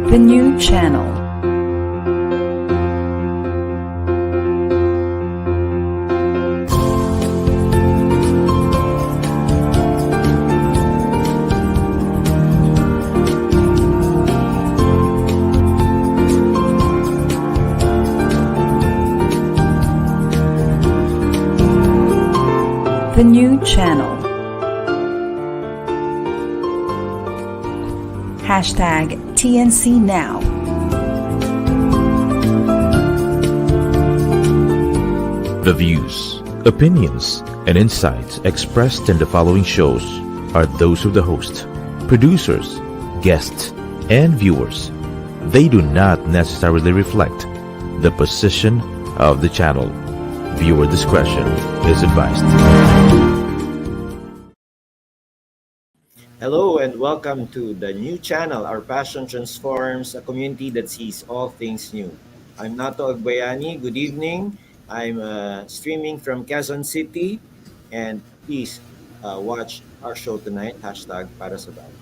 The new channel. The new channel. Hashtag TNCNow. The views, opinions, and insights expressed in the following shows are those of the host, producers, guests, and viewers. They do not necessarily reflect the position of the channel. Viewer discretion is advised. Hello and welcome to the new channel. Our passion transforms a community that sees all things new. I'm Nato Agbayani. Good evening. I'm streaming from Quezon City, and please watch our show tonight. Hashtag para sa bayan.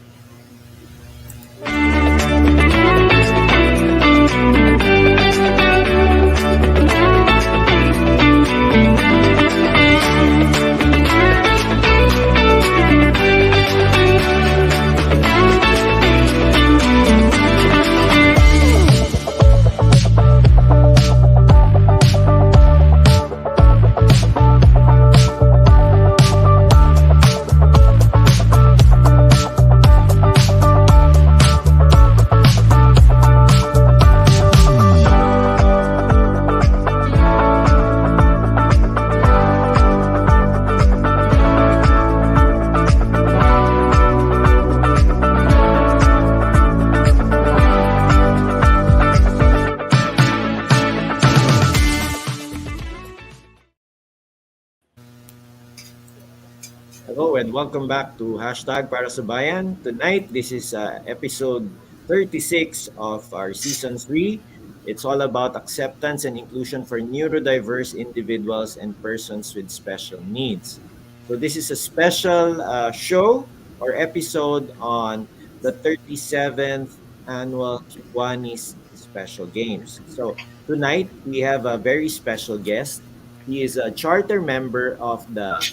Hello and welcome back to Hashtag para sa bayan. Tonight, this is episode 36 of our season 3. It's all about acceptance and inclusion for neurodiverse individuals and persons with special needs. So this is a special show or episode on the 37th annual Kiwanis Special Games. So tonight, we have a very special guest. He is a charter member of the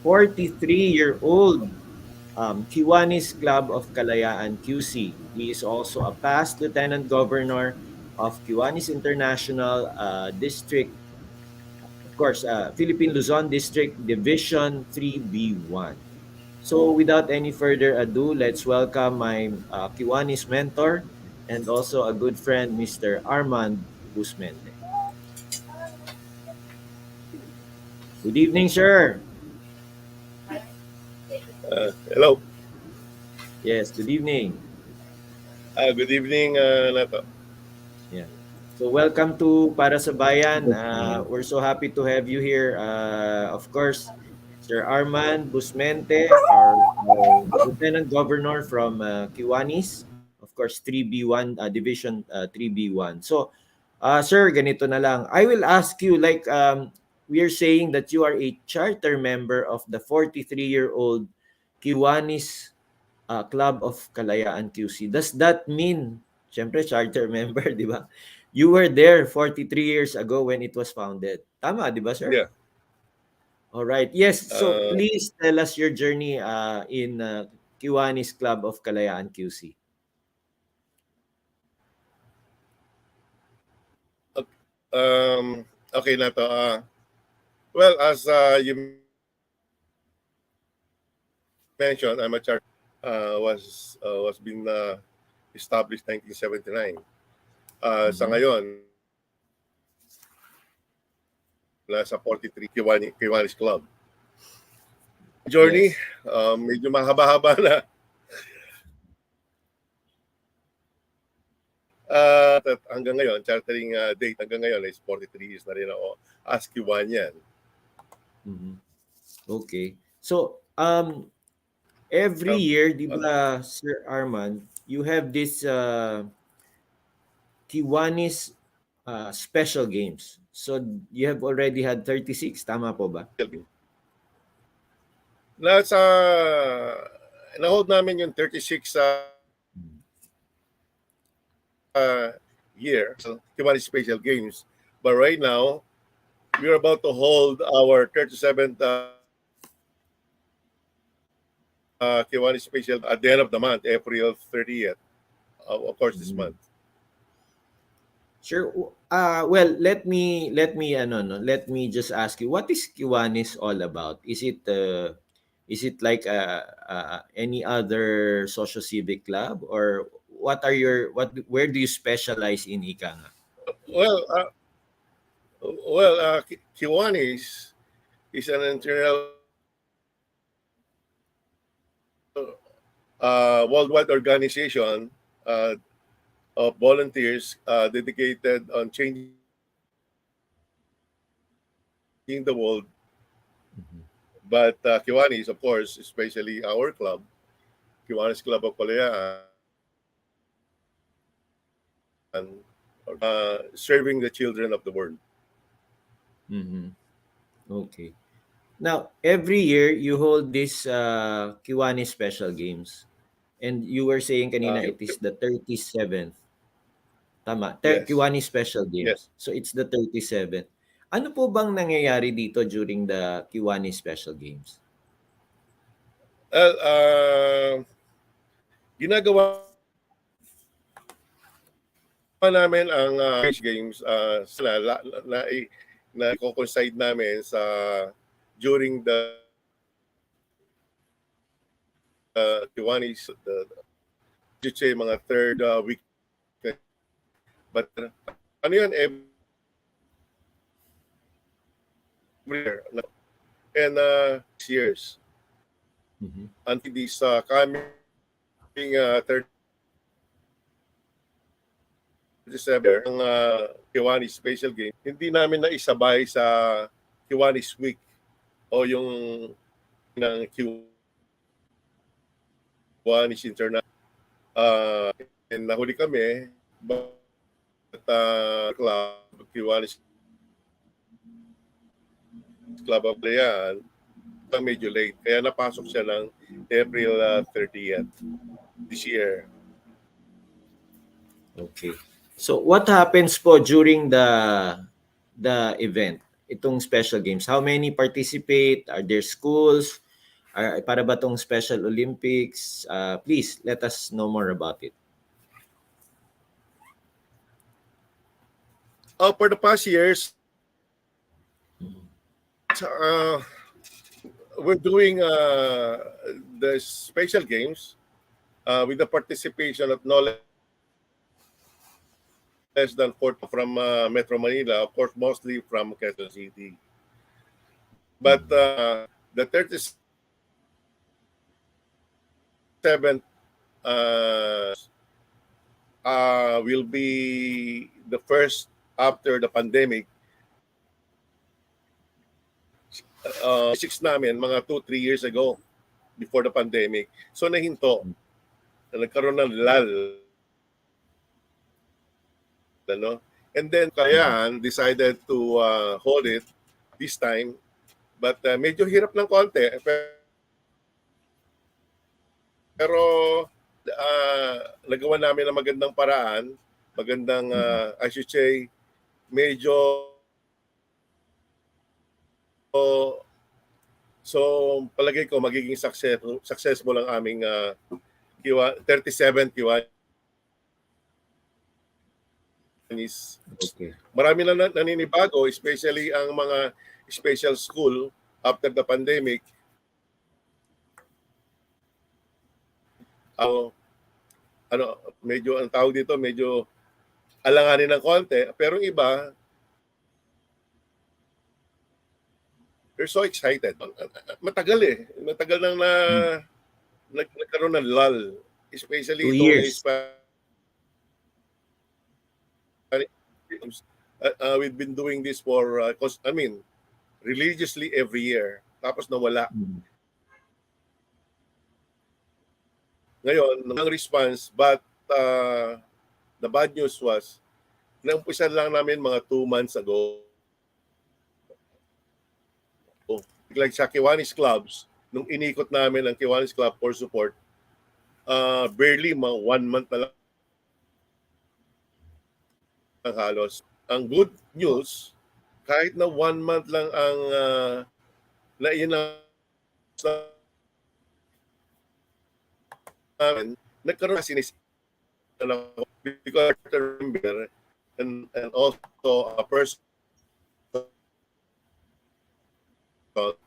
43-year-old Kiwanis Club of Kalayaan QC. He is also a past Lieutenant Governor of Kiwanis International District, of course, Philippine Luzon District Division 3B1. So without any further ado, let's welcome my Kiwanis mentor and also a good friend, Mr. Armand Busmente. Good evening, sir. Hello. Yes, good evening. Good evening, Nato. Yeah. So welcome to Para sa Bayan. We're so happy to have you here. Of course, Sir Armand Busmente, our Lieutenant Governor from Kiwanis. Of course, 3B1, Division 3B1. So, sir, ganito na lang. I will ask you, like, we are saying that you are a charter member of the 43-year-old Kiwanis Club of Kalayaan QC. Does that mean, syempre charter member, di ba? You were there 43 years ago when it was founded. Tama, di ba, sir? Yeah. All right. Yes. So please tell us your journey in Kiwanis Club of Kalayaan QC. Okay, Nato. Well, as you mentioned, I'm a charter. Was been established 1979. Sa ngayon, nasa 43 Kiwanis Club. Journey, Yes. medyo mahaba-haba na. At hanggang ngayon, chartering date hanggang ngayon is 43 years na rin ako as Kiwanian. Mhm. Okay. So, every year, di ba, Sir Armand, you have this Kiwanis Special Games. So, you have already had 36, tama po ba? Nasa na-hold namin yung 36 year, Kiwanis Special Games. But right now, we're about to hold our 37th Kiwanis Special at the end of the month, April 30th, of course, this month. Sure. Well, let me just ask you, what is Kiwanis all about? Is it like any other social civic club, or where do you specialize in ika nga? Well, Kiwanis is an internal worldwide organization of volunteers dedicated on changing the world. But Kiwanis, of course, especially our club, Kiwanis Club of Kalayaan, serving the children of the world. Okay. Now, every year you hold this Kiwanis Special Games. And you were saying kanina it is the 37th. Tama. Yes, Kiwanis Special yes. Games. So it's the 37th. Ano po bang nangyayari dito during the Kiwanis Special Games? Well, ginagawa namin ang games na i-coincide namin sa during the Kiwanis, mga third week. But ano yun, every year. And 6 years. Until this coming 37 ang Kiwanis Special Game, hindi namin naisabay sa Kiwanis Week o yung ng Kiwanis International. And nahuli kami, but club, Kiwanis Club of Bayan, medyo late. Kaya napasok siya ng April 30th this year. Okay. So what happens po during the event, itong special games? How many participate? Are there schools? Para ba tong Special Olympics? Please let us know more about it. For the past years, we're doing the special games with the participation of no less than 40 from Metro Manila, of course, mostly from Quezon City. But the 37th will be the first after the pandemic. 6 namin, mga 2-3 years ago, before the pandemic. So nahinto. Nagkaroon ng lull. Ano? And then Kayan decided to hold it this time. But medyo hirap ng konti. Pero nagawa namin ng magandang paraan. Magandang, I should say, medyo so palagay ko magiging successful ang aming 37 Kiwanis. Okay. Marami na naninibago, especially ang mga special school after the pandemic. Medyo ang tawag dito, medyo alanganin ng konti, pero yung iba they're so excited. Matagal nang nagkaroon ng lull, especially 2 years. We've been doing this for religiously every year. Tapos nawala. Ngayon, ang response, but the bad news was, naumpisan lang namin mga 2 months ago. Like sa Kiwanis Clubs, nung inikot namin ang Kiwanis Club for support, barely mga 1 month na lang ang halos. Ang good news, kahit na 1 month lang ang na-announce namin, nagkaroon na sinis because I remember and also a person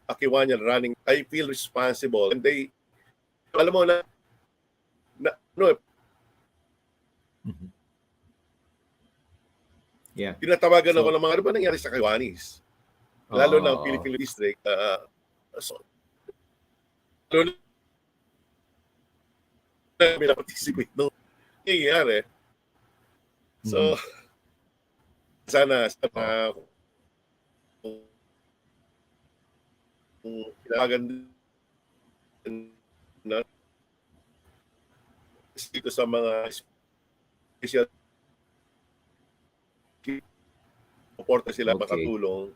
Akiwanian running, I feel responsible and they alam mo no, Yeah. tinatawagan So, ako ng mga ano ba nangyari sa Kiwanis? Lalo na ang Philippine District. So, lalo na kami na-participate nung nangyayari. So, sana kung tinawagan na dito sa mga special suporta sila makatulong.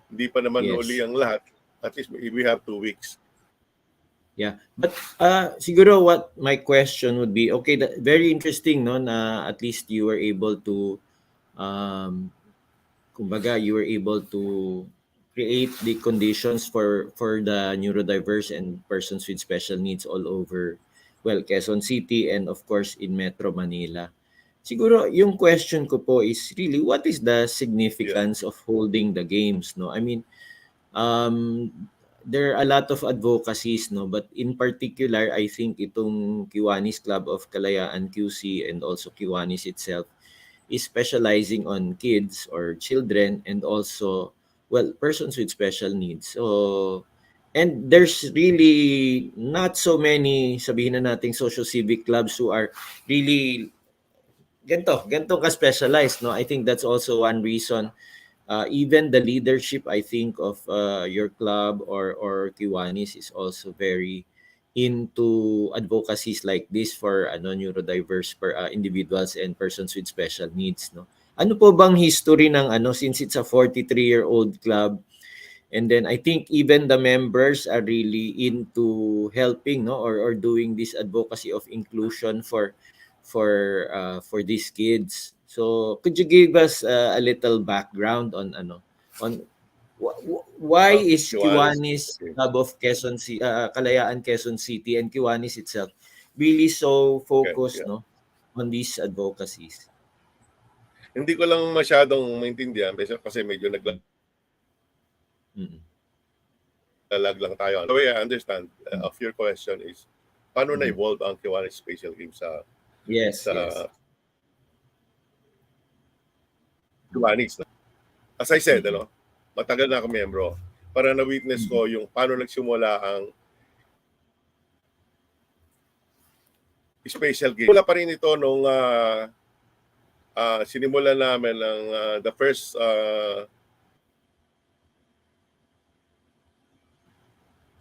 Hindi pa naman uli ang lahat. At least we have 2 weeks. Yeah. But siguro what my question would be, okay, very interesting no na at least you were able to kumbaga you were able to create the conditions for the neurodiverse and persons with special needs all over Quezon City and of course in Metro Manila. Siguro yung question ko po is really what is the significance of holding the games, no? I mean, there are a lot of advocacies, no, but in particular I think itong Kiwanis Club of Kalayaan QC and also Kiwanis itself is specializing on kids or children and also persons with special needs. So and there's really not so many sabihin na nating social civic clubs who are really ganito ka specialized, no? I think that's also one reason. Even the leadership, I think, of your club or Kiwanis is also very into advocacies like this for neurodiverse individuals and persons with special needs, no? Ano po bang history ng since it's a 43-year-old club, and then I think even the members are really into helping, no, or doing this advocacy of inclusion for these kids. So could you give us a little background on why is Kiwanis Club of Kalayaan Quezon City and Kiwanis itself really so focused no on these advocacies? Hindi ko lang masyadong maintindihan kasi medyo naglalag lang tayo. The way I understand of your question is paano na-evolve ang Kiwanis Special Games sa Yes. Kiwanis. As I said, matagal na ako miyembro para na-witness ko yung paano nagsimula ang special game. Wala pa rin ito nung sinimulan namin ng the first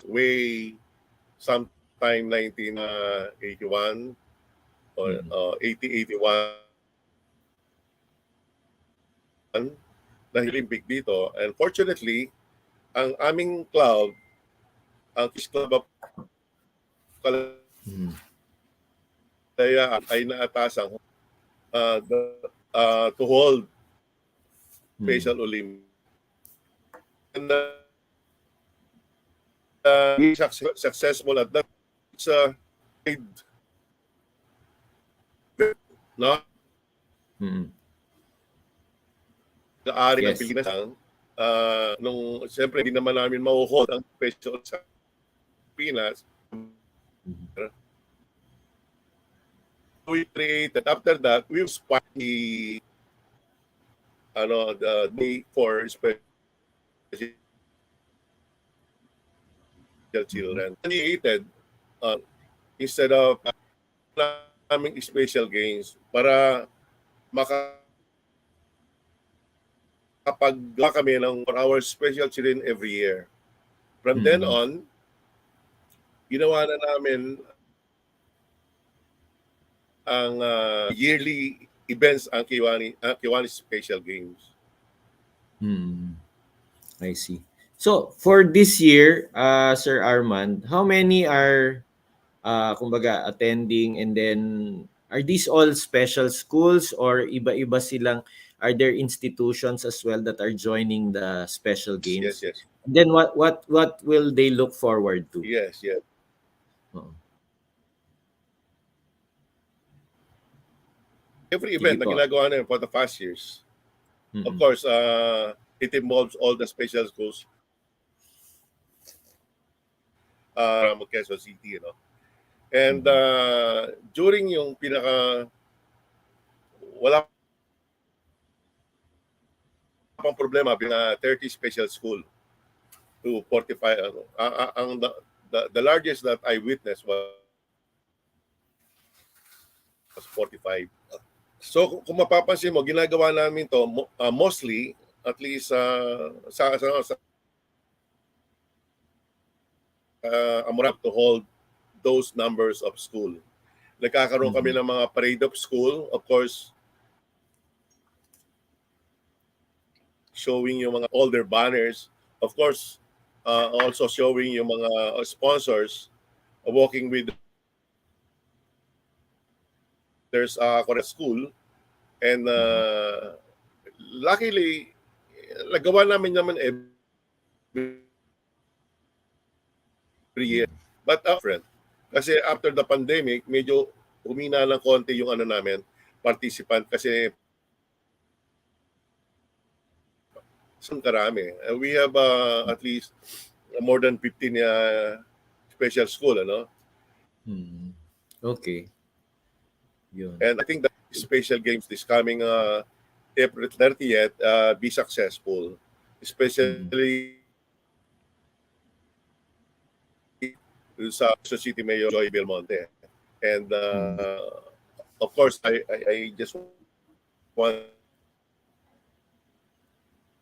way sometime 1981 or 80-81 dahil Olympic dito. And fortunately, ang aming club, ang Kiss Club of Kalayaan ay naatasang to hold Special Olympics. And successful at that. It's no? Kaari ng Pilipinas nung siyempre hindi naman namin mauhold ang peso sa Pilipinas. We created, after that, we sparked the day for special children. Created instead of naming special games para makapagawa kami ng for our special children every year. From then on, ginawa na namin ang yearly events ang Kiwanis Special Games. I see. So, for this year, Sir Armand, how many are kumbaga attending, and then are these all special schools or iba-iba silang are there institutions as well that are joining the special Yes, games? yes. Then what will they look forward to? Yes, yes. Oo. Every Sige event na po. ginagawa namin for the past years, of Mm-mm. course, it involves all the special schools around Quezon City, you know. And Mm-mm. during yung wala pang problema, 30 special school to 45, the largest that I witnessed was 45. So kung mapapansin mo, ginagawa namin to mostly, at least sa Amurap to hold those numbers of school. Nagkakaroon kami Mm-mm. ng mga parade of school, of course, showing yung mga older banners, of course, also showing yung mga sponsors walking with there's correct school, and Mm-mm. luckily nagawa namin naman every year, but different kasi after the pandemic medyo humina ng konti yung ano namin participant kasi karami. We have at least more than 15 special school, ano? Mm-mm. Okay. Yun. And I think that special games this coming April 30th be successful, Mm-mm. especially sa City Mayor Joy Belmonte. And Mm-mm. of course, I just want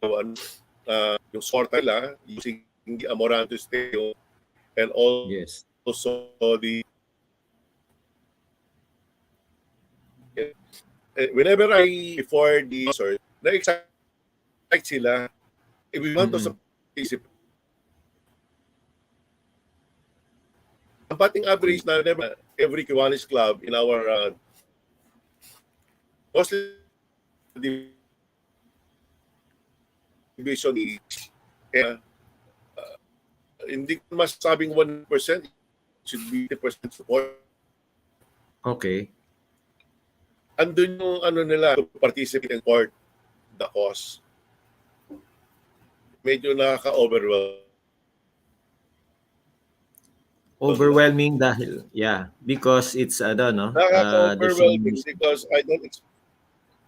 to yung sport nila using the Amoranto Stadium and Yes. also the whenever I before the concert, na-excite sila. If we want to Mm-mm. participate, ang batting average na never, every Kiwanis club in our mostly division eh, hindi ko masabing 1%, should be 80% support. Okay. Andun yung ano nila to participate and support the cause. Medyo nakaka-overwhelm. Overwhelming dahil because it's no the Nakaka-overwhelming seniors. because I don't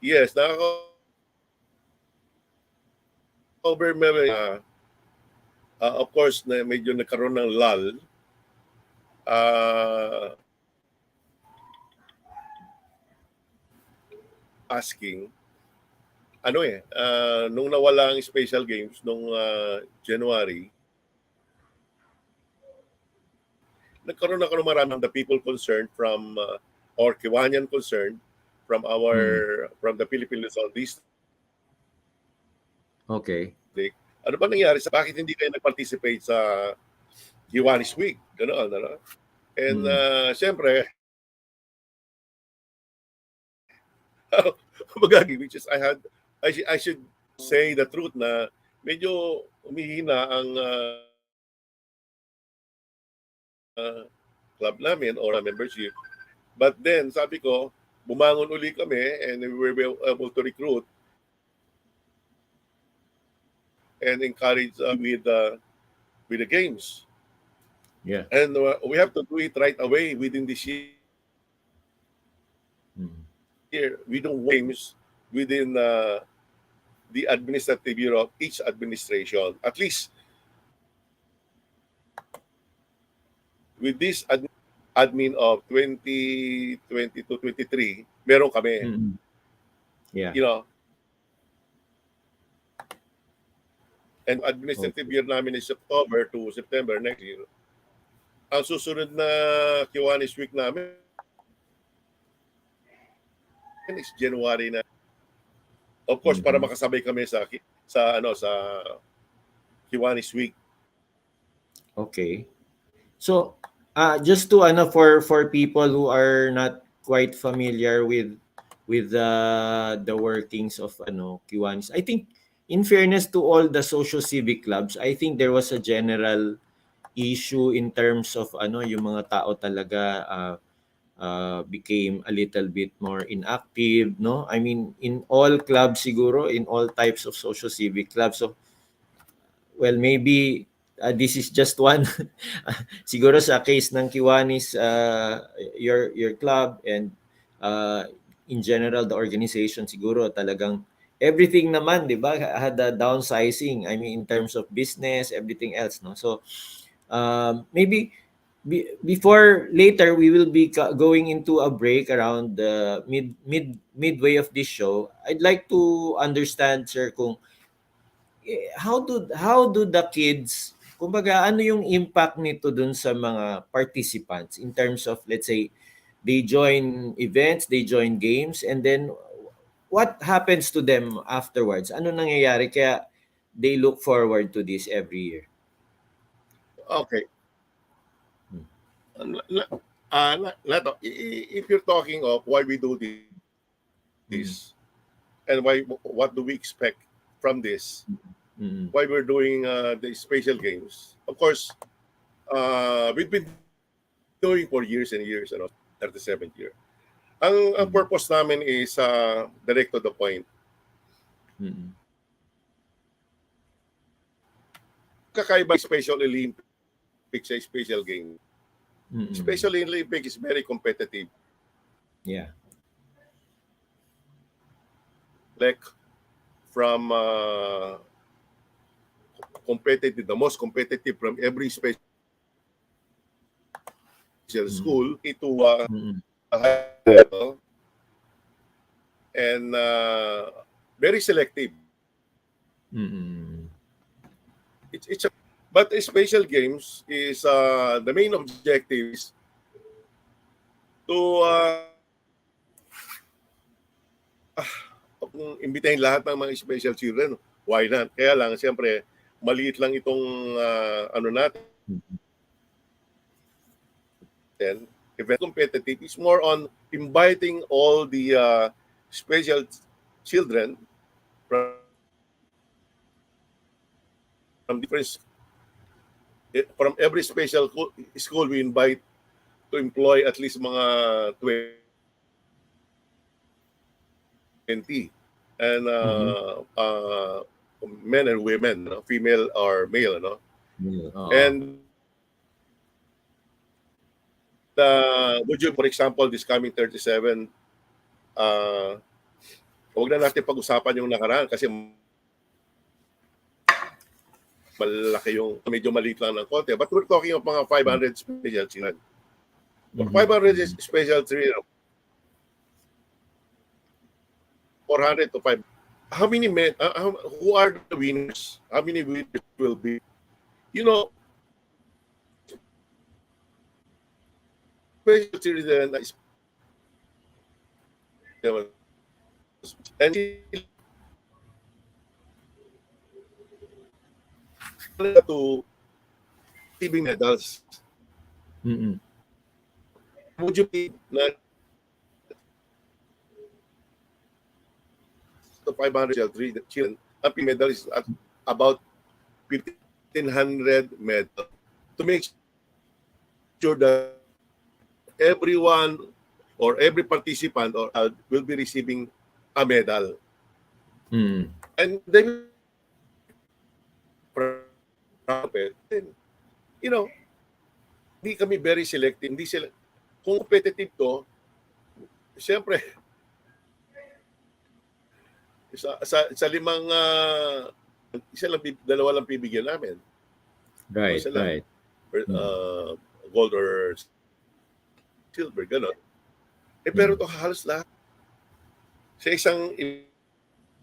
yes, nakaka-overwhelming. Of course, na medyo nagkaroon ng lull. Asking, nung nawala ang special games nung January, nagkaroon ako ng maraming the people concerned from or Kiwanian concerned from Mm. from the Philippine Luzon District. Okay. Ano ba nangyari sa bakit hindi kayo nag-participate sa Kiwanis Week? Ganoon, ano? And Mm. siyempre, which is I should say the truth na medyo umihina ang club namin or membership. But then, sabi ko, bumangon uli kami and we were able to recruit and encourage with the games. Yeah. And we have to do it right away within this year. Mm. We don't games within the administrative year of each administration. At least with this admin of 2020 to 23, meron kami. Mm-mm. Yeah. You know, and administrative Okay. year namin is October to September next year. Ang susunod na Kiwanis Week namin is January na. Of course, para Mm-hmm. makasabay kami sa Kiwanis Week. Okay. So, just to for people who are not quite familiar with with the workings of Kiwanis. I think in fairness to all the social civic clubs, I think there was a general issue in terms of yung mga tao talaga became a little bit more inactive, no? I mean, in all clubs siguro, in all types of social civic clubs. So, well, maybe this is just one. Siguro sa case ng Kiwanis, your club and uh, in general the organization siguro talagang everything naman, 'di ba? Had a downsizing. I mean in terms of business, everything else, no? So maybe before later we will be going into a break around the midway of this show. I'd like to understand, sir, kung how do the kids, kumbaga ano yung impact nito dun sa mga participants in terms of, let's say, they join events, they join games, and then what happens to them afterwards? Ano nangyayari kaya they look forward to this every year? Okay. Nato, if you're talking of why we do this and what do we expect from this, why we're doing the special games, of course, we've been doing for years and years, 37th year. Ang purpose namin is direct to the point. Kakaiba Special Olympics sa Special Game. Special Olympics is very competitive. Yeah. Like from competitive, the most competitive from every special school into a high level and very selective. But special games is the main objective is to imbitahin lahat ng mga special children. Why not? Kaya lang, siyempre, maliit lang itong natin. Event competitive is more on inviting all the special children from different, from every special school we invite to employ at least mga 20 and men and women, female or male, and would you, for example, this coming 37, huwag na natin pag-usapan yung nakaraan kasi malaki yung, medyo maliit lang ng konti. But we're talking of mga 500 special children. 500 special children, 400 to 5. How many men, who are the winners? How many winners will be? Special children and to receiving medals. Would you be not to 500 children? Happy medal is at about 1,500 medals to make sure that everyone or every participant or will be receiving a medal. And then, hindi kami very selective. Hindi sila, kung competitive to, siyempre, sa limang, dalawa lang bibigyan namin. Right, right. Gold or silver, gano'n. Pero to halos lahat. Sa isang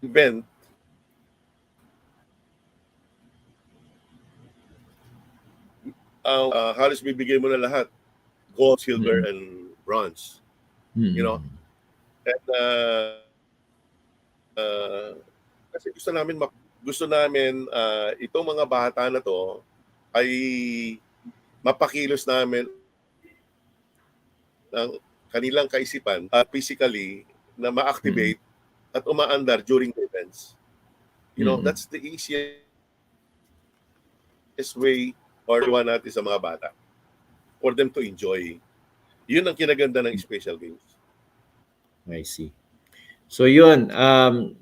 event, halos bibigay mo na lahat. Gold, silver, and bronze. And kasi gusto namin itong mga bata na to ay mapakilos namin ng kanilang kaisipan physically na ma-activate at umaandar during the events. That's the easiest way or iwan natin sa mga bata for them to enjoy. Yun ang kinaganda ng special games. I see. So yun,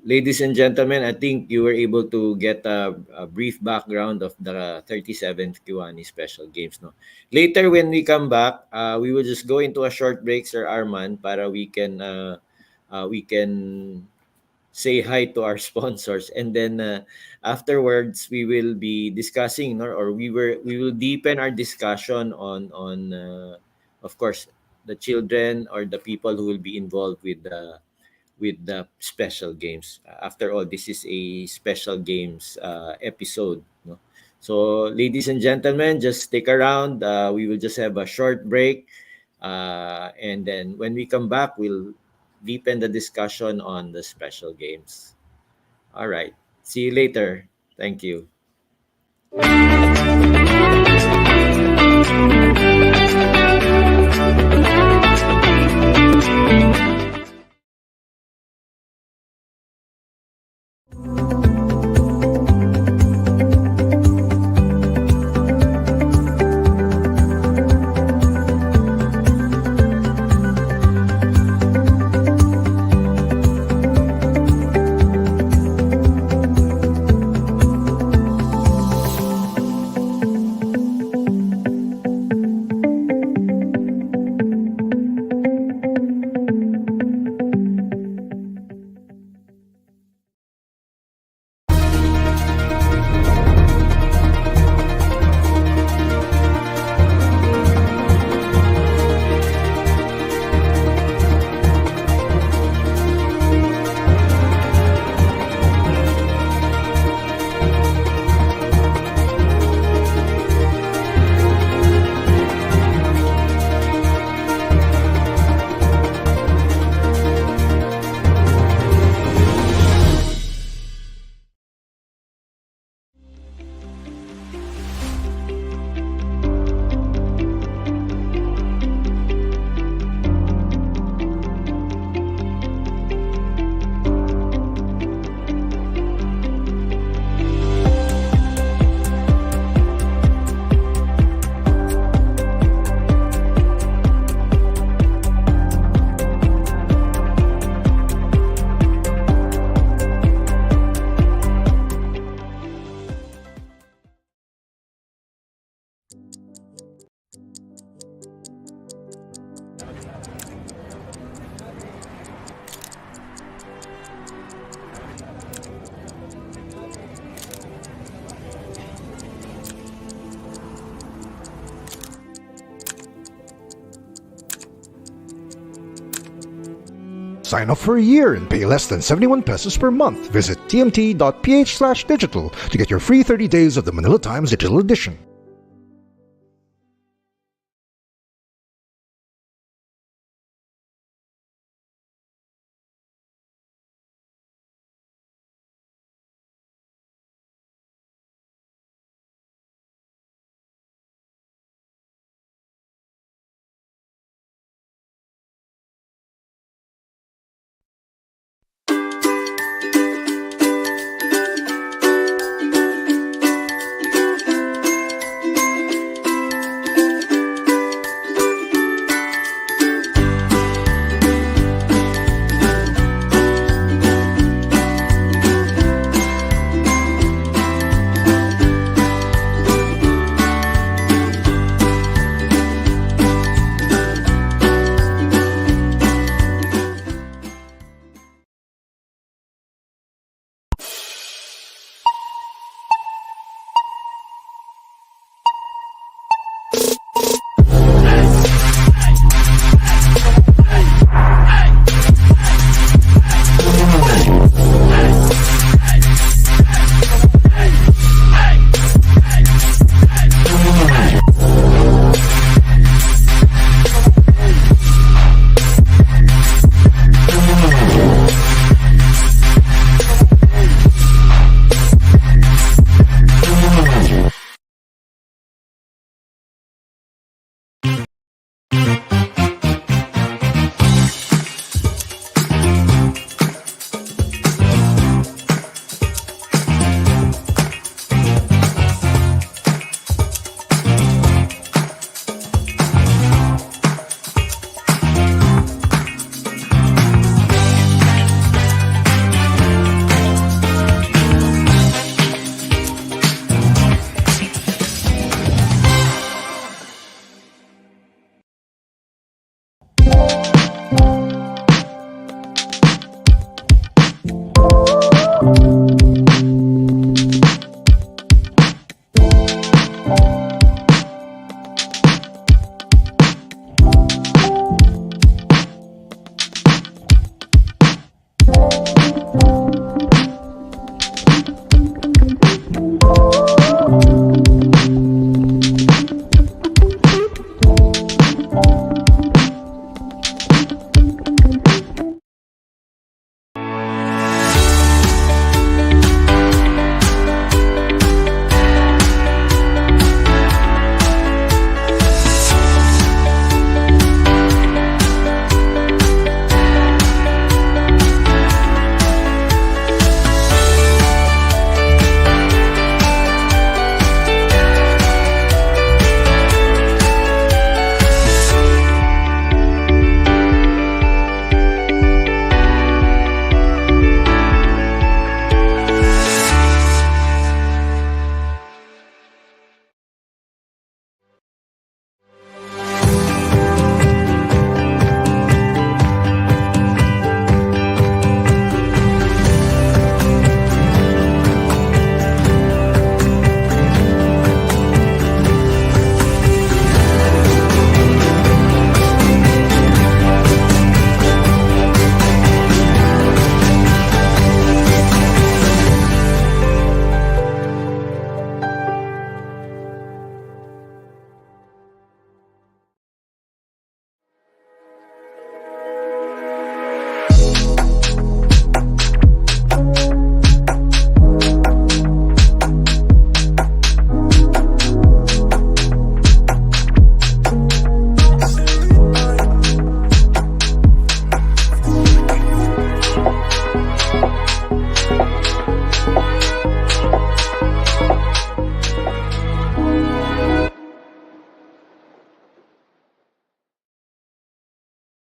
ladies and gentlemen, I think you were able to get a brief background of the 37th Kiwanis Special Games. No? Later, when we come back, we will just go into a short break, Sir Arman, para we can say hi to our sponsors, and then afterwards we will be discussing, or we will deepen our discussion on of course the children or the people who will be involved with the special games. After all, this is a special games episode. No? So, ladies and gentlemen, just stick around. We will just have a short break. And then when we come back, we'll deepen the discussion on the special games. All right. See you later. Thank you. Sign up for a year and pay less than 71 pesos per month. Visit tmt.ph/digital to get your free 30 days of the Manila Times Digital Edition.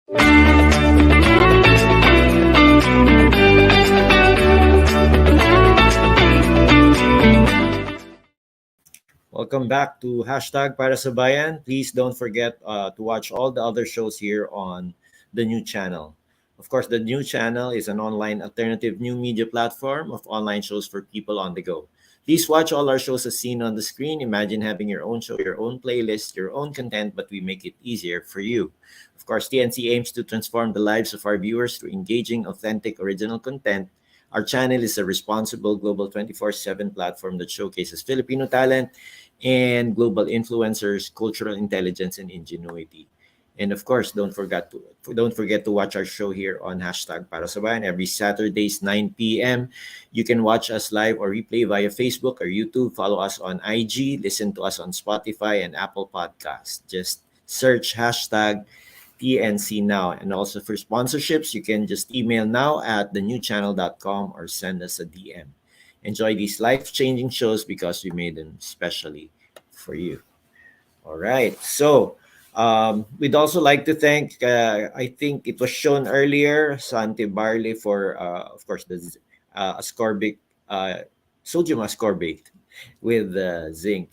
Welcome back to hashtag para sa Bayan. Please don't forget to watch all the other shows here on the new channel. Of course, the new channel is an online alternative new media platform of online shows for people on the go. Please watch all our shows as seen on the screen. Imagine having your own show, your own playlist, your own content, but we make it easier for you. Of course, TNC aims to transform the lives of our viewers through engaging, authentic, original content. Our channel is a responsible global 24/7 platform that showcases Filipino talent and global influencers, cultural intelligence, and ingenuity. And of course, don't forget to watch our show here on hashtag Para sa Bayan every Saturdays 9 p.m. You can watch us live or replay via Facebook or YouTube. Follow us on IG. Listen to us on Spotify and Apple Podcasts. Just search hashtag TNCNow. And also for sponsorships, you can just email now at thenewchannel.com or send us a DM. Enjoy these life-changing shows because we made them specially for you. All right. So we'd also like to thank, I think it was shown earlier, Sante Barley for, of course, the ascorbic, sodium ascorbate with zinc.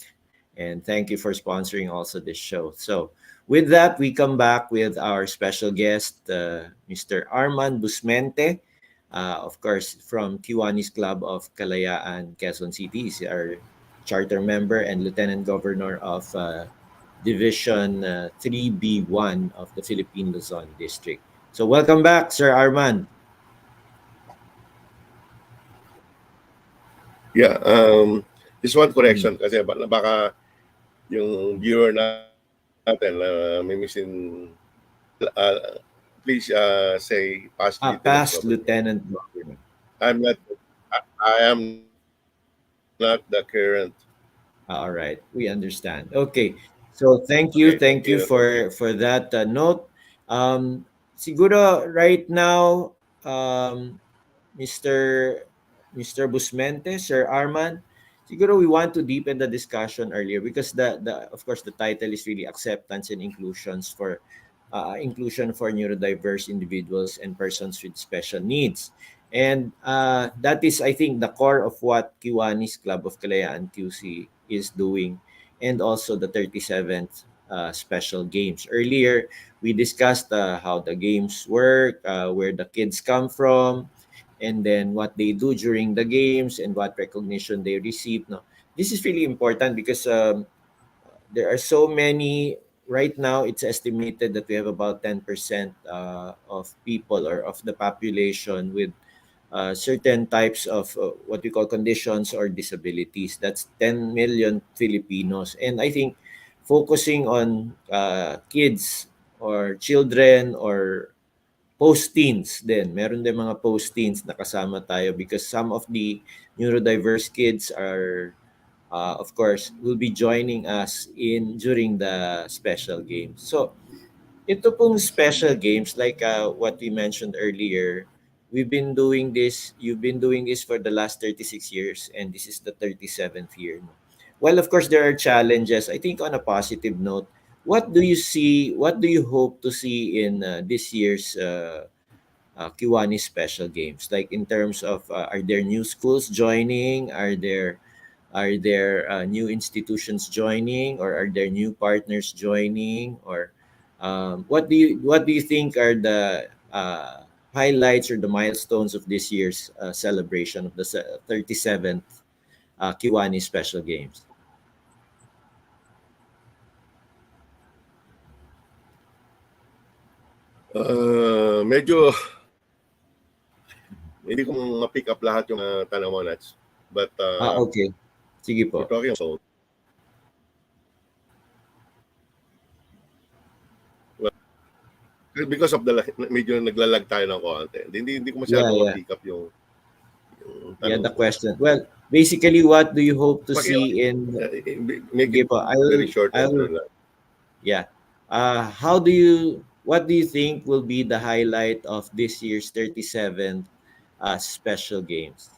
And thank you for sponsoring also this show. So with that, we come back with our special guest, Mr. Arman Busmente. Of course, from Kiwanis Club of Kalayaan, Quezon City. He's our charter member and Lieutenant Governor of Division 3B1 of the Philippine Luzon District. So welcome back, Sir Arman. Yeah, just one correction kasi baka yung viewer natin may missing. Please say past Past lieutenant Lieutenant Governor. I'm not. I am not the current. All right, we understand. Okay, so thank you, Okay, thank you. for that note. Siguro right now, Mr. Mr. Busmente, Sir Arman, siguro we want to deepen the discussion earlier because the of course the title is really acceptance and inclusion for neurodiverse individuals and persons with special needs. And that is, I think, the core of what Kiwanis Club of Kalayaan QC is doing, and also the 37th Special Games. Earlier, we discussed how the games work, where the kids come from, and then what they do during the games and what recognition they receive. No, this is really important because there are so many. Right now, it's estimated that we have about 10% of people or of the population with certain types of what we call conditions or disabilities. That's 10 million Filipinos. And I think focusing on kids or children or post-teens din. Meron din mga post-teens na kasama tayo because some of the neurodiverse kids are of course will be joining us in during the special games. So ito pong special games like what we mentioned earlier, you've been doing this for the last 36 years and this is the 37th year. No? Well, of course there are challenges. I think on a positive note, what do you hope to see in this year's Kiwani Special Games? Like in terms of are there new schools joining? Are there new institutions joining, or are there new partners joining, or what do you think are the highlights or the milestones of this year's celebration of the 37th Kiwani Special Games? Medyo hindi ko ma-pick up lahat yung tanong mo, Nats. But Okay. Sige we're po. talking about because of medyo naglalag tayo ng konti. Hindi ko Yeah, masyado yeah. ma-pick up yung Yeah, tanong the mo. question. Well, basically, what do you hope to Paki- see in? Make Sige it po. very short answer lang. Yeah. What do you think will be the highlight of this year's 37th Special Games?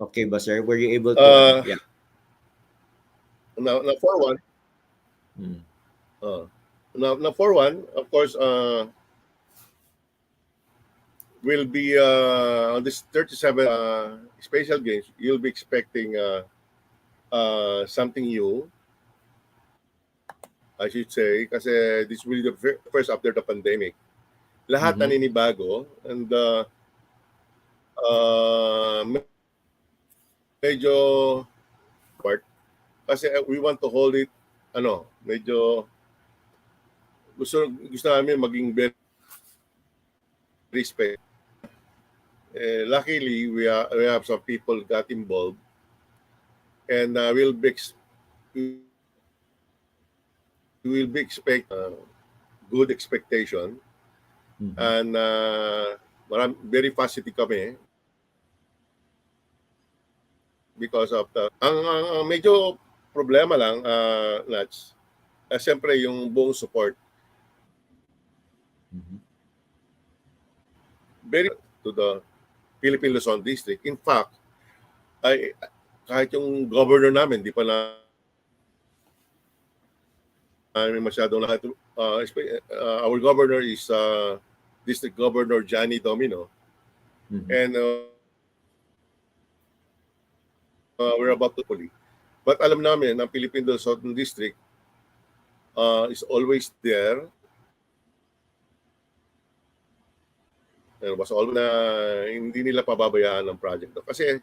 Okay ba, sir? Were you able to, Uh, yeah. Now for one, Mm. uh, now for one, of course, will be on this 37 special games. You'll be expecting something new, I should say, kasi this will be the first after the pandemic. Lahat Mhm. naninibago and uh, medyo part kasi we want to hold it medyo gusto namin maging very respect. Luckily we have some people got involved and we will be expect good expectation Mhm. and very positive kami because of ang medyo problema lang Nats, siyempre yung buong support Mhm. very to the Philippine Luzon District. In fact, ay kahit yung governor namin di pa namin masyadong lahat. Our governor is District Governor Johnny Domino Mhm. and we're about to fully. But alam namin ang Philippine Luzon District is always there and was always na hindi nila pababayaan ng project. Kasi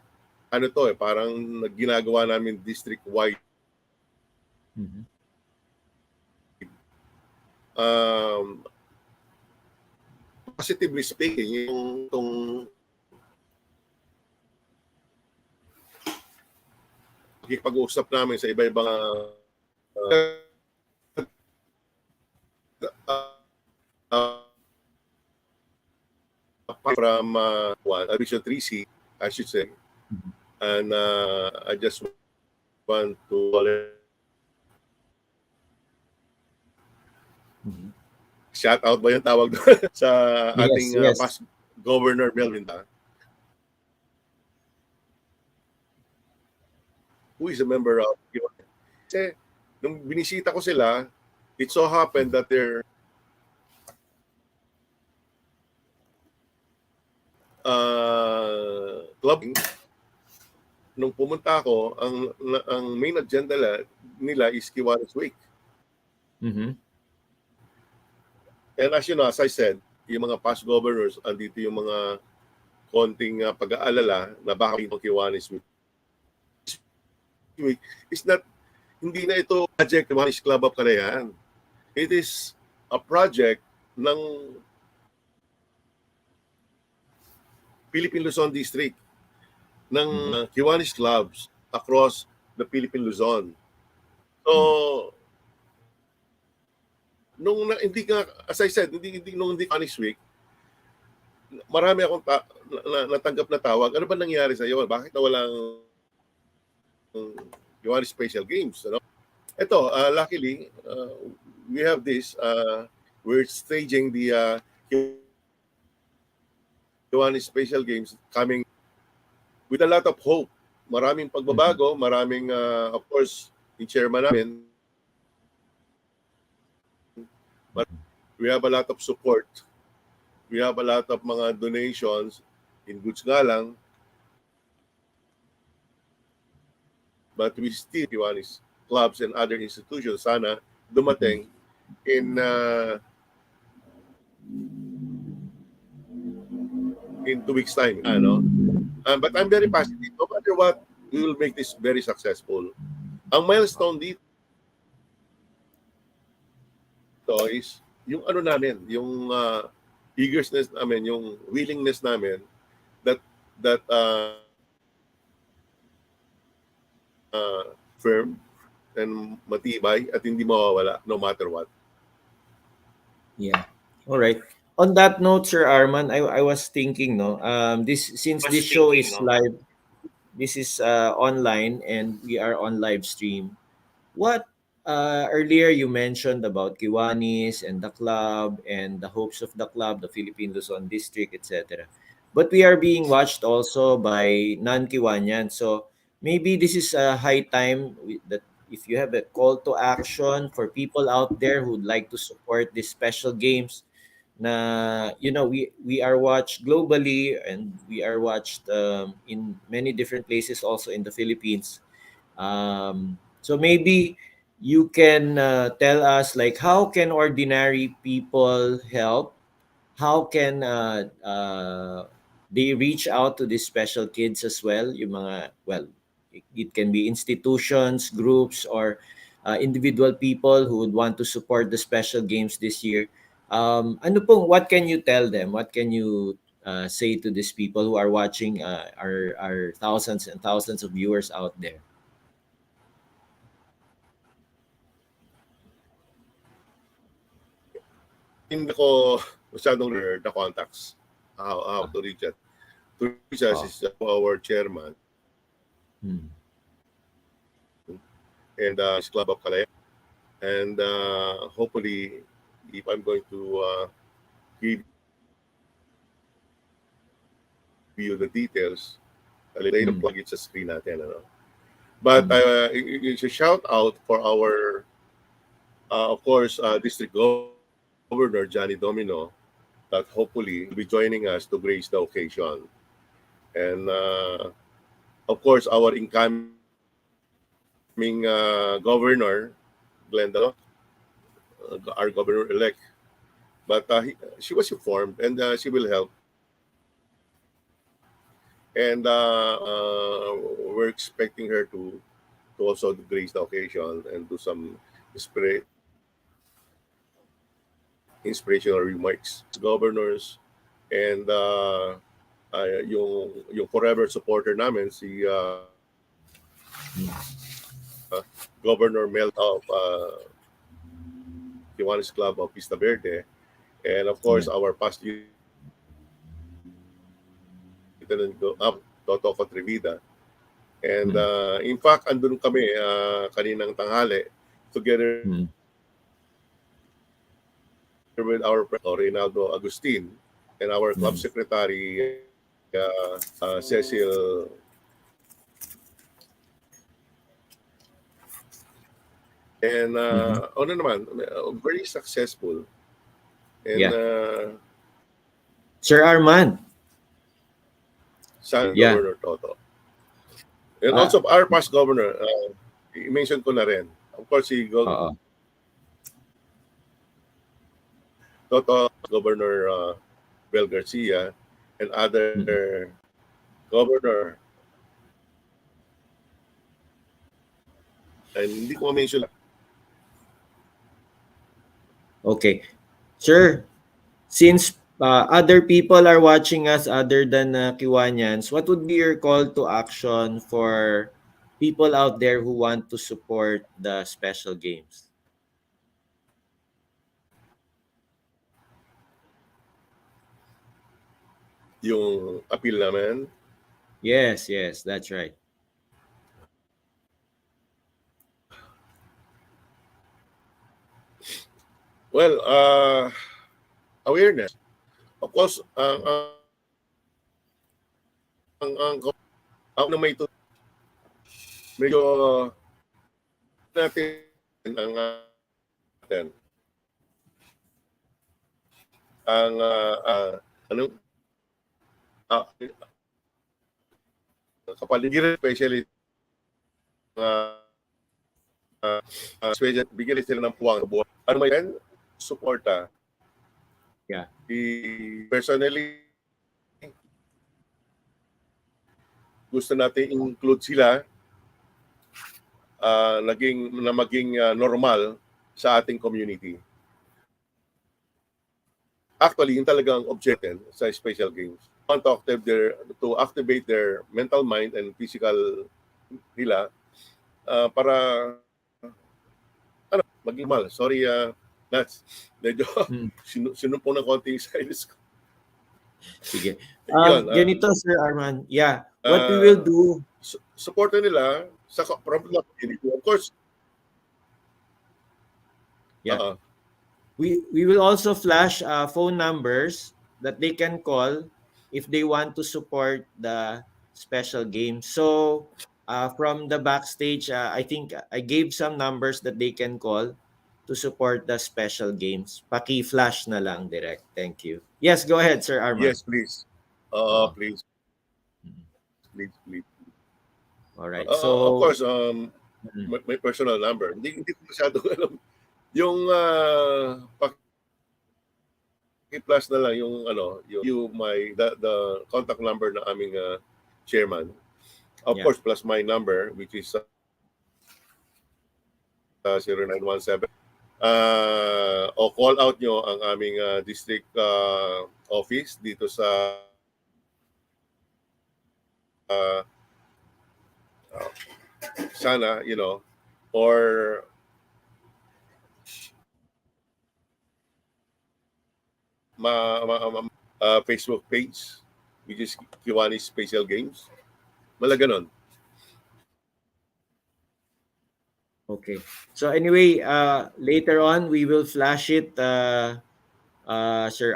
parang ginagawa namin district-wide. Mhm. Um, Positively speaking, yung itong pag-uusap namin sa iba-ibang uh, from Division 3C, I should say. Mhm. And I just want to Mhm. shout out ba yung tawag doon sa Yes, ating yes. past Governor Melvin, who is a member of kasi nung binisita ko sila, it so happened that they're clubbing. Nung pumunta ako, ang main agenda nila is Kiwanis Week. Mhm. And as you know, as I said, yung mga past governors, andito yung mga konting pag-aalala na baka yung Kiwanis Week is not, hindi na ito project Kiwanis Club of Calayan. It is a project ng Philippine Luzon District, ng Kiwanis clubs across the Philippine Luzon. So, hindi ka, as I said, nung hindi Kiwanis Week, marami akong natanggap na tawag. Ano ba nangyari sa iyo? Bakit nawalang Kiwanis Special Games? Ito, luckily, we have this. We're staging the Kiwanis Special Games coming with a lot of hope. Maraming pagbabago, maraming, of course, yung chairman namin, but we have a lot of support. We have a lot of mga donations in goods nga lang, but we still Kiwanis clubs and other institutions sana dumating in 2 weeks time, but I'm very positive. No matter what, we will make this very successful. Ang milestone dito is yung namin, yung eagerness namin, yung willingness namin that firm and matibay at hindi mawawala no matter what. Yeah. All right. On that note, Sir Arman, I was thinking, no, this show is live, this is online, and we are on live stream. What earlier you mentioned about Kiwanis and the club and the hopes of the club, the Philippine Luzon district, etc. But we are being watched also by non-Kiwanians. So maybe this is a high time that if you have a call to action for people out there who'd like to support these special games, na we are watched globally and we are watched in many different places also in the Philippines. So maybe you can tell us like how can ordinary people help? How can they reach out to these special kids as well? Yung mga, well, it can be institutions, groups, or individual people who would want to support the special games this year. What can you tell them? What can you say to these people who are watching our thousands and thousands of viewers out there? Hindi ko masyadong the contacts how to reach us. To reach us is our chairman Hmm. and his club of Kalaya. And hopefully, if I'm going to give you the details, later plug it sa screen natin. Ano? But it's a shout out for our, of course, District Governor Johnny Domino, that hopefully will be joining us to grace the occasion. And of course, our incoming governor, Glenda, our governor-elect. But she was informed and she will help. And we're expecting her to also grace the occasion and do some inspirational remarks. Governors and yung forever supporter namin, si Governor Mel of Kiwanis Club of Vista Verde, and of course our past Lieutenant Toto Cotrevida. And in fact, andun kami kaninang tanghali together with our President Reynaldo Agustin and our club secretary Cecil and ano naman, very successful. And Sir Arman, Governor Toto. And also our past governor, i-mention ko na rin. Of course, si Toto, Governor Bel Garcia, and other governor. And hindi ko ma-mention. Okay. Sir, since other people are watching us other than Kiwanians, what would be your call to action for people out there who want to support the special games? Yung appeal namin? Yes, that's right. Well, awareness. Of course, ang na may ito, medyo natin ang kapaligiran, especially bigyan sila ng puwang buwan. Ano may yan? Suporta. Yeah. Personally, gusto natin include sila maging normal sa ating community. Actually, yung talagang objective sa special games. Want to activate their mental, mind, and physical nila para maging normal. Sorry, Nats. Medyo sinumpo ng konti yung sinus ko. Sige. Ganito, Sir Arman. Yeah. What we will do... Supportan nila sa community. Of course. Yeah. We will also flash phone numbers that they can call if they want to support the special game. So, from the backstage, I think I gave some numbers that they can call to support the special games. Paki-flash na lang direct. Thank you. Yes, go ahead, Sir Arman. Yes, please. Oo. Please, please. All right. Of So, course, my personal number. Hindi ko masyado alam. Yung paki-plus na lang yung the contact number na aming chairman. Of yeah. course, plus my number, which is 0917. O call out nyo ang aming district office dito sa sana, or Facebook page, which is Kiwanis Special Games. Malaganon. Okay. So anyway, later on we will flash it, Sir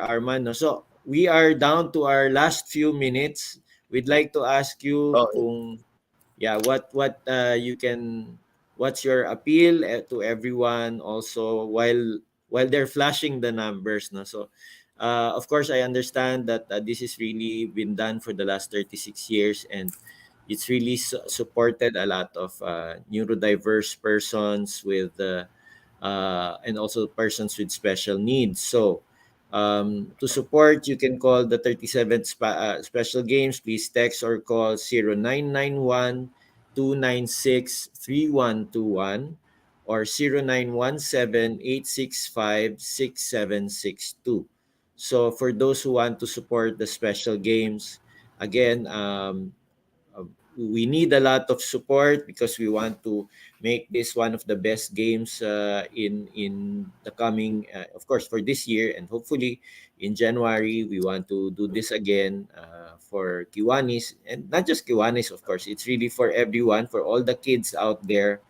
Arman. No? So we are down to our last few minutes. We'd like to ask you kung you can, what's your appeal to everyone also while they're flashing the numbers. No? So of course I understand that this has really been done for the last 36 years, and it's really supported a lot of neurodiverse persons with and also persons with special needs. So to support, you can call the 37th Special Games. Please text or call 0991 296 3121 or 0917-865-6762. So for those who want to support the Special Games, again, we need a lot of support because we want to make this one of the best games in the coming, of course, for this year, and hopefully in January we want to do this again for Kiwanis, and not just Kiwanis, of course. It's really for everyone, for all the kids out there.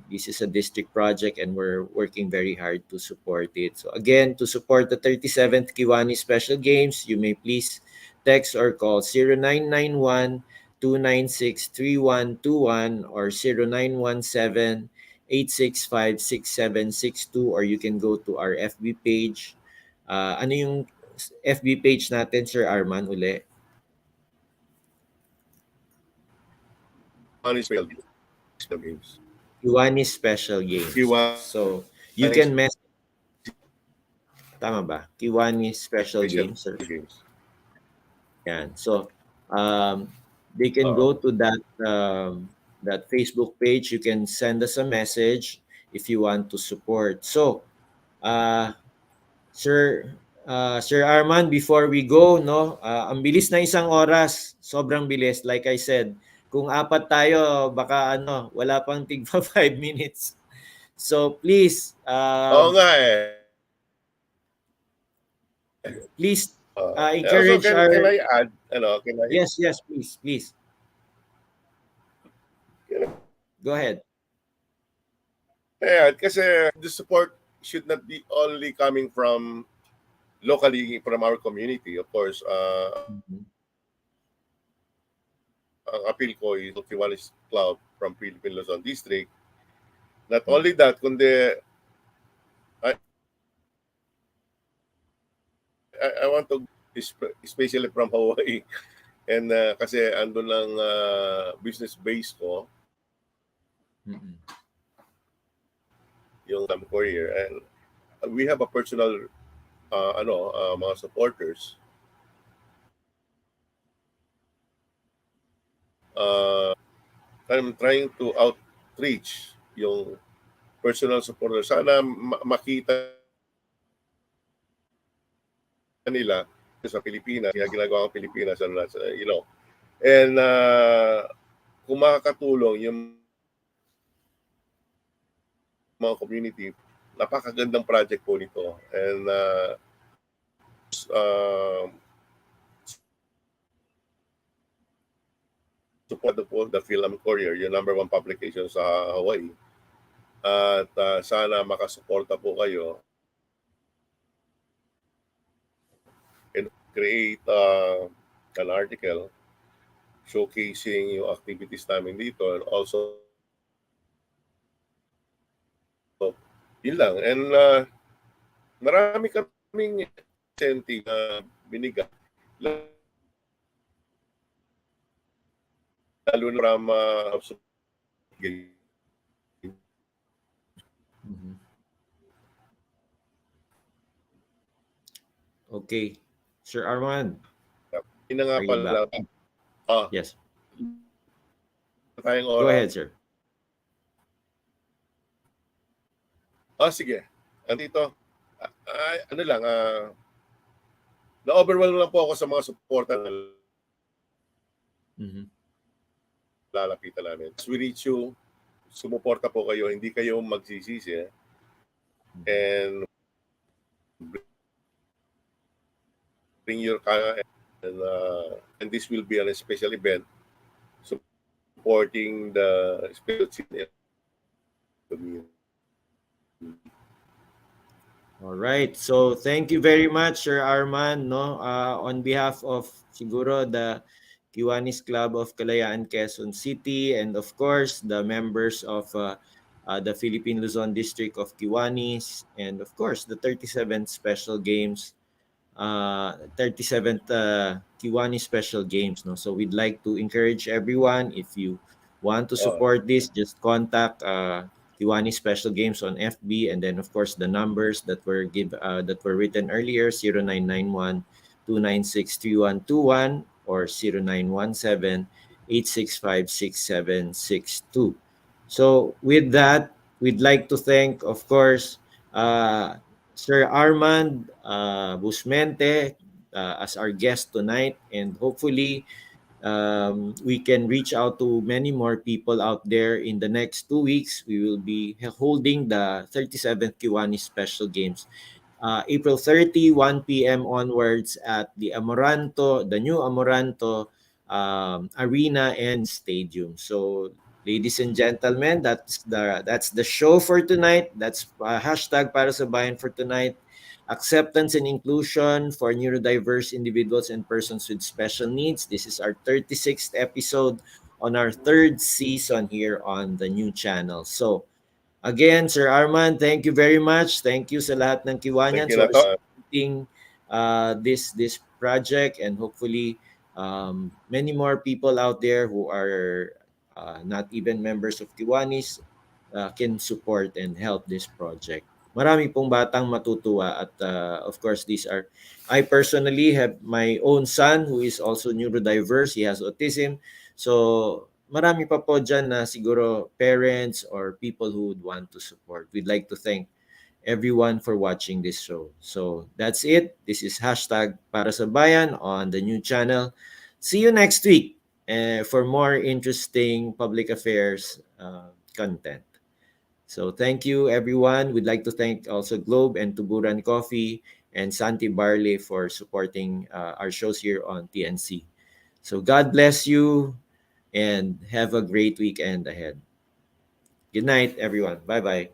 This is a district project and we're working very hard to support it. So again, to support the 37th Kiwanis Special Games, you may please text or call 0991 296 3121 or 0917 865 6762, or you can go to our FB page. Ano yung FB page natin, Sir Arman, uli? Special Games. Kiwanis Special Games. So, you can message. Tama ba? Kiwanis Special Games. Sir. Yan. So, they can go to that Facebook page. You can send us a message if you want to support. So, Sir Arman, before we go, no, ang bilis na isang oras. Sobrang bilis. Like I said, kung apat tayo, baka wala pang tigpa 5 minutes. So please, Oo nga eh. Please encourage can I add? Yes, please. Go ahead. Yeah, kasi the support should not be only coming from locally from our community. Of course, ang appeal ko is Kiwanis Club from Philippine Luzon District. Not only that, kundi I want to, especially from Hawaii, and kasi andun lang business base ko, yung courier, and we have a personal mga supporters. I'm trying to outreach yung personal supporter. Sana makita nila sa Pilipinas, ginagawa ng Pilipinas, and kung makakatulong yung mga community, napakagandang project po nito. And support po the Film Courier, yung #1 publication sa Hawaii. At sana makasuporta po kayo and create an article showcasing yung activities namin dito, and also yun lang. And marami kaming incentive na binigay, lalo na from Okay. Sir Arman. yun na nga Are you pala. back? Yes. Tayong Go oras. ahead, sir. Sige. Andito. Ano lang, na-overwhelm lang po ako sa mga suporta na lalapitan namin. As we reach you, sumuporta po kayo, hindi kayo magsisisi. And bring your and this will be a special event supporting the special community. All right. So thank you very much, Sir Arman. No, on behalf of siguro the Kiwanis Club of Kalayaan, Quezon City, and of course the members of the Philippine Luzon District of Kiwanis, and of course the 37th Special Games, 37th Kiwanis Special Games. No, so we'd like to encourage everyone, if you want to support this, just contact Kiwanis Special Games on FB, and then of course the numbers that were written earlier, 0991 296 3121 or 0917 865 6762. So with that, we'd like to thank, of course, Sir Armand Busmente as our guest tonight, and hopefully we can reach out to many more people out there. In the next 2 weeks, we will be holding the 37th Kiwanis Special Games. April 30, 1 p.m. onwards at the new Amoranto Arena and Stadium. So, ladies and gentlemen, that's the show for tonight. That's hashtag para sa bayan for tonight. Acceptance and inclusion for neurodiverse individuals and persons with special needs. This is our 36th episode on our third season here on the new channel. So, again, Sir Arman, thank you very much. Thank you sa lahat ng Kiwanians for supporting this project, and hopefully many more people out there who are not even members of Kiwanis can support and help this project. Marami pong batang matutuwa at of course I personally have my own son who is also neurodiverse. He has autism. So marami pa po dyan na siguro parents or people who would want to support. We'd like to thank everyone for watching this show. So that's it. This is hashtag para sa bayan on the new channel. See you next week for more interesting public affairs content. So thank you, everyone. We'd like to thank also Globe and Tuburan Coffee and Santi Barley for supporting our shows here on TNC. So God bless you and have a great weekend ahead. Good night, everyone. Bye-bye.